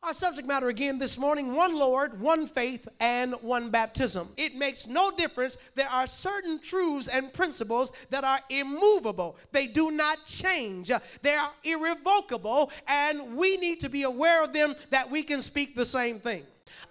Our subject matter again this morning, one Lord, one faith, and one baptism. It makes no difference. There are certain truths and principles that are immovable. They do not change. They are irrevocable, and we need to be aware of them that we can speak the same thing.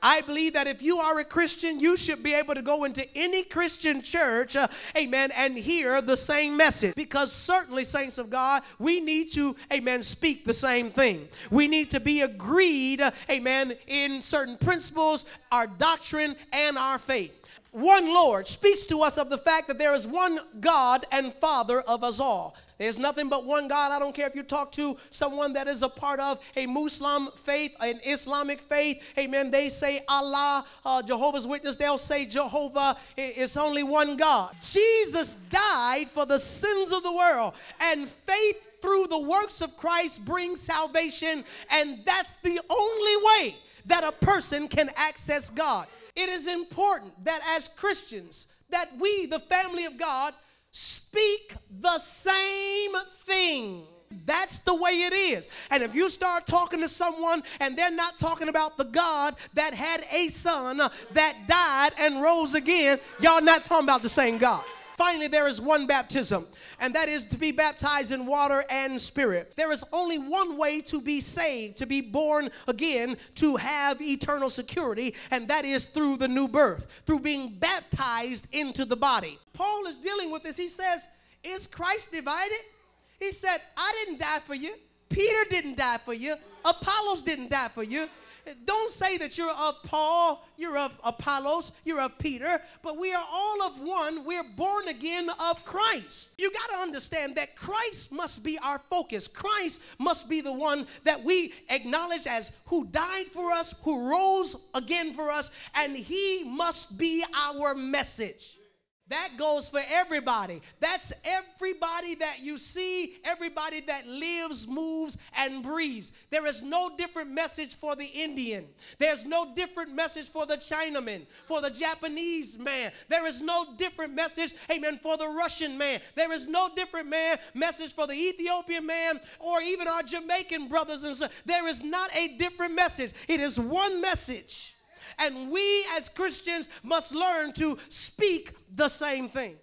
I believe that if you are a Christian, you should be able to go into any Christian church, amen, and hear the same message. Because certainly, saints of God, we need to, amen, speak the same thing. We need to be agreed, amen, in certain principles, our doctrine, and our faith. One Lord speaks to us of the fact that there is one God and Father of us all. There's nothing but one God. I don't care if you talk to someone that is a part of a Muslim faith, an Islamic faith. Amen. They say Allah, Jehovah's Witness, they'll say Jehovah. It's only one God. Jesus died for the sins of the world, and faith through the works of Christ brings salvation, and that's the only way that a person can access God. It is important that as Christians, that we, the family of God, speak the same thing. That's the way it is. And if you start talking to someone and they're not talking about the God that had a son that died and rose again, y'all not talking about the same God. Finally, there is one baptism, and that is to be baptized in water and spirit. There is only one way to be saved, to be born again, to have eternal security, and that is through the new birth, through being baptized into the body. Paul is dealing with this. He says, is Christ divided? He said, I didn't die for you. Peter didn't die for you. Apollos didn't die for you. Don't say that you're of Paul, you're of Apollos, you're of Peter, but we are all of one. We're born again of Christ. You got to understand that Christ must be our focus. Christ must be the one that we acknowledge as who died for us, who rose again for us, and he must be our message. That goes for everybody. That's everybody that you see, everybody that lives, moves, and breathes. There is no different message for the Indian. There's no different message for the Chinaman, for the Japanese man. There is no different message, amen, for the Russian man. There is no different message for the Ethiopian man or even our Jamaican brothers and sisters. There is not a different message. It is one message. And we as Christians must learn to speak the same thing.